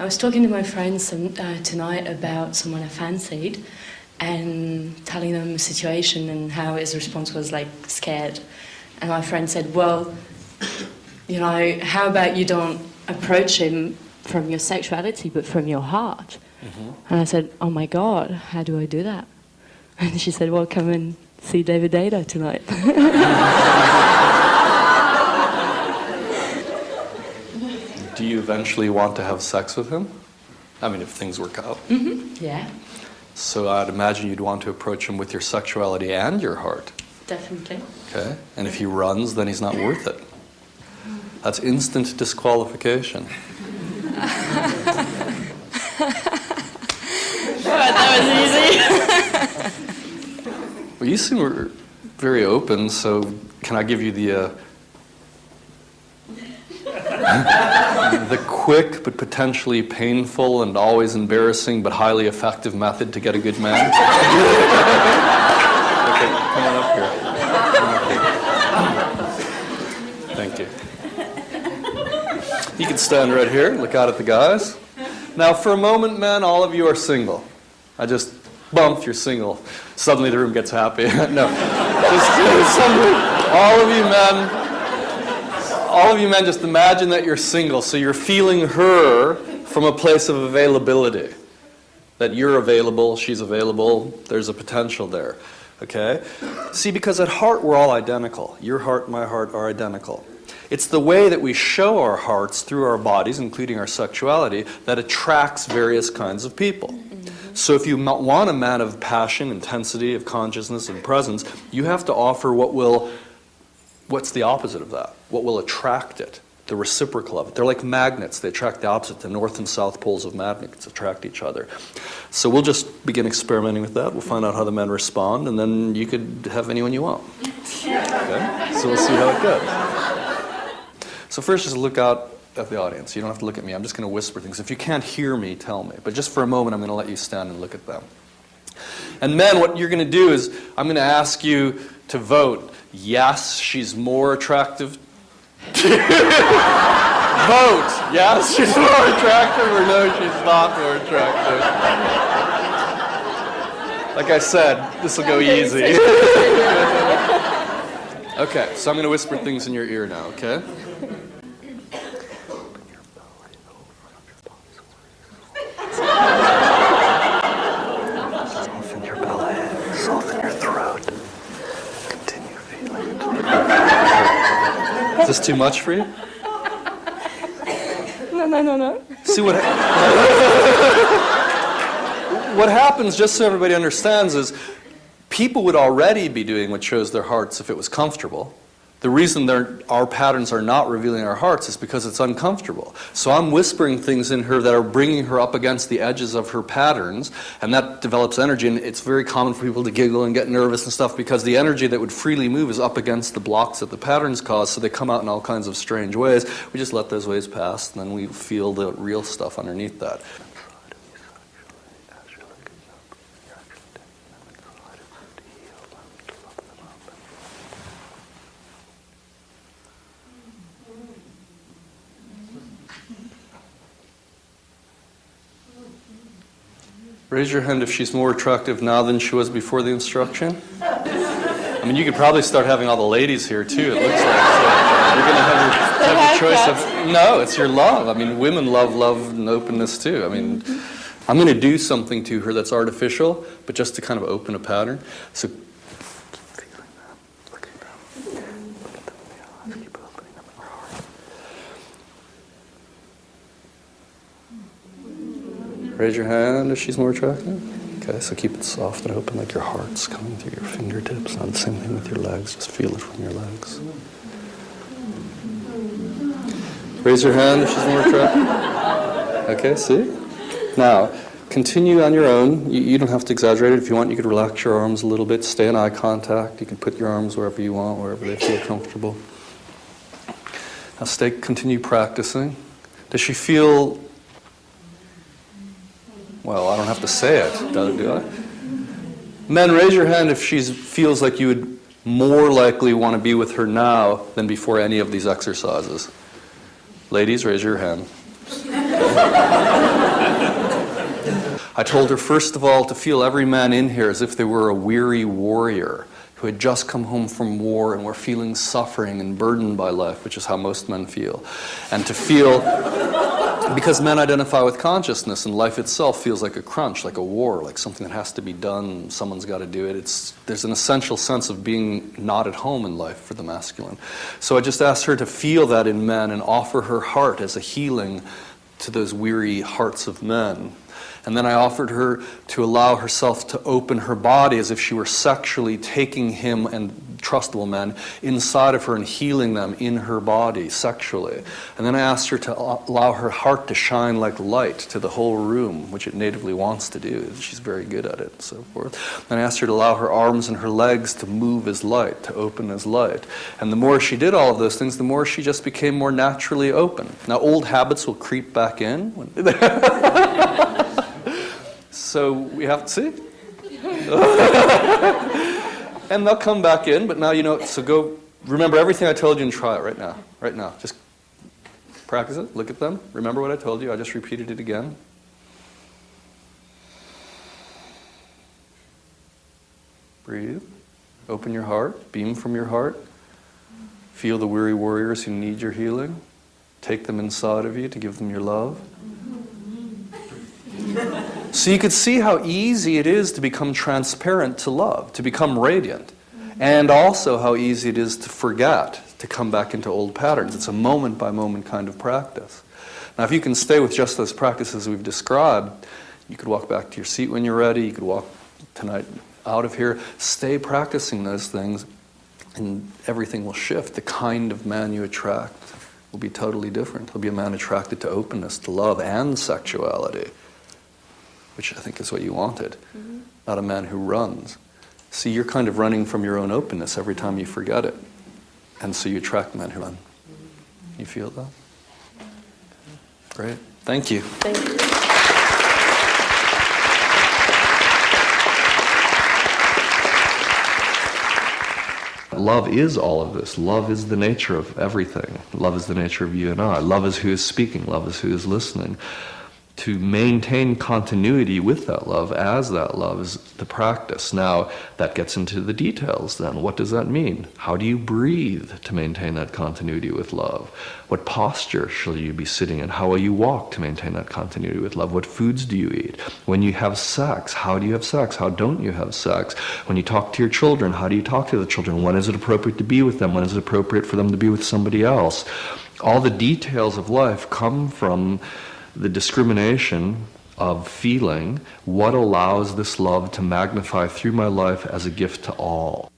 I was talking to my friends tonight about someone I fancied and telling them the situation and how his response was like scared. And my friend said, well, you know, how about you don't approach him from your sexuality but from your heart? Mm-hmm. And I said, oh my God, how do I do that? And she said, well, come and see David Deida tonight. Do you eventually want to have sex with him? I mean, if things work out. Mm-hmm. Yeah. So I'd imagine you'd want to approach him with your sexuality and your heart. Definitely. Okay. And if he runs, then he's not worth it. That's instant disqualification. That was easy. Well, you seem very open, so can I give you the quick but potentially painful and always embarrassing but highly effective method to get a good man? Okay, come on up here. Thank you. You can stand right here, look out at the guys. Now, for a moment, men, all of you are single. I just bumped, you're single. Suddenly the room gets happy. No. Just suddenly, all of you men, just imagine that you're single, so you're feeling her from a place of availability. That you're available, she's available, there's a potential there. Okay? See, because at heart we're all identical. Your heart, my heart are identical. It's the way that we show our hearts through our bodies, including our sexuality, that attracts various kinds of people. Mm-hmm. So if you want a man of passion, intensity, of consciousness, and presence, you have to offer what's the opposite of that? What will attract it? The reciprocal of it. They're like magnets. They attract the opposite. The north and south poles of magnets attract each other. So we'll just begin experimenting with that. We'll find out how the men respond, and then you could have anyone you want. Okay? So we'll see how it goes. So first, just look out at the audience. You don't have to look at me. I'm just going to whisper things. If you can't hear me, tell me. But just for a moment, I'm going to let you stand and look at them. And men, what you're going to do is I'm going to ask you to vote. Yes, she's more attractive. Vote. Yes, she's more attractive, or no, she's not more attractive. Like I said, this will go easy. Okay, so I'm going to whisper things in your ear now, okay? Soften your belly, soften your throat. Continue feeling it. Is this too much for you? No. See what happens, just so everybody understands, is people would already be doing what shows their hearts if it was comfortable. The reason our patterns are not revealing our hearts is because it's uncomfortable. So I'm whispering things in her that are bringing her up against the edges of her patterns, and that develops energy, and it's very common for people to giggle and get nervous and stuff because the energy that would freely move is up against the blocks that the patterns cause, so they come out in all kinds of strange ways. We just let those ways pass, and then we feel the real stuff underneath that. Raise your hand if she's more attractive now than she was before the instruction. I mean, you could probably start having all the ladies here, too, it looks like. So you're going to have your choice of... No, it's your love. I mean, women love and openness, too. I mean, I'm going to do something to her that's artificial, but just to kind of open a pattern. So raise your hand if she's more attractive. Okay, so keep it soft and open like your heart's coming through your fingertips. Not the same thing with your legs, just feel it from your legs. Raise your hand if she's more attractive. Okay, see? Now, continue on your own. You don't have to exaggerate it. If you want, you could relax your arms a little bit, stay in eye contact. You can put your arms wherever you want, wherever they feel comfortable. Now continue practicing. Does she feel... Well, I don't have to say it, do I? Men, raise your hand if she feels like you would more likely want to be with her now than before any of these exercises. Ladies, raise your hand. Okay. I told her, first of all, to feel every man in here as if they were a weary warrior who had just come home from war and were feeling suffering and burdened by life, which is how most men feel. And to feel, because men identify with consciousness, and life itself feels like a crunch, like a war, like something that has to be done, someone's got to do it. There's an essential sense of being not at home in life for the masculine. So I just asked her to feel that in men and offer her heart as a healing to those weary hearts of men. And then I offered her to allow herself to open her body as if she were sexually taking him and trustable men inside of her and healing them in her body sexually. And then I asked her to allow her heart to shine like light to the whole room, which it natively wants to do. She's very good at it and so forth. And I asked her to allow her arms and her legs to move as light, to open as light. And the more she did all of those things, the more she just became more naturally open. Now, old habits will creep back in. So we have to see. And they'll come back in, but now you know, so go remember everything I told you and try it right now. Right now. Just practice it, look at them, remember what I told you, I just repeated it again. Breathe. Open your heart, beam from your heart. Feel the weary warriors who need your healing. Take them inside of you to give them your love. So you could see how easy it is to become transparent to love, to become radiant, and also how easy it is to forget, to come back into old patterns. It's a moment-by-moment kind of practice. Now, if you can stay with just those practices we've described, you could walk back to your seat when you're ready, you could walk tonight out of here, stay practicing those things, and everything will shift. The kind of man you attract will be totally different. He'll be a man attracted to openness, to love, and sexuality, which I think is what you wanted, not a man who runs. See, you're kind of running from your own openness every time you forget it. And so you attract men who run. You feel that? Great. Thank you. Thank you. Love is all of this. Love is the nature of everything. Love is the nature of you and I. Love is who is speaking. Love is who is listening. To maintain continuity with that love, as that love, is the practice. Now, that gets into the details then. What does that mean? How do you breathe to maintain that continuity with love? What posture shall you be sitting in? How will you walk to maintain that continuity with love? What foods do you eat? When you have sex, how do you have sex? How don't you have sex? When you talk to your children, how do you talk to the children? When is it appropriate to be with them? When is it appropriate for them to be with somebody else? All the details of life come from the discrimination of feeling what allows this love to magnify through my life as a gift to all.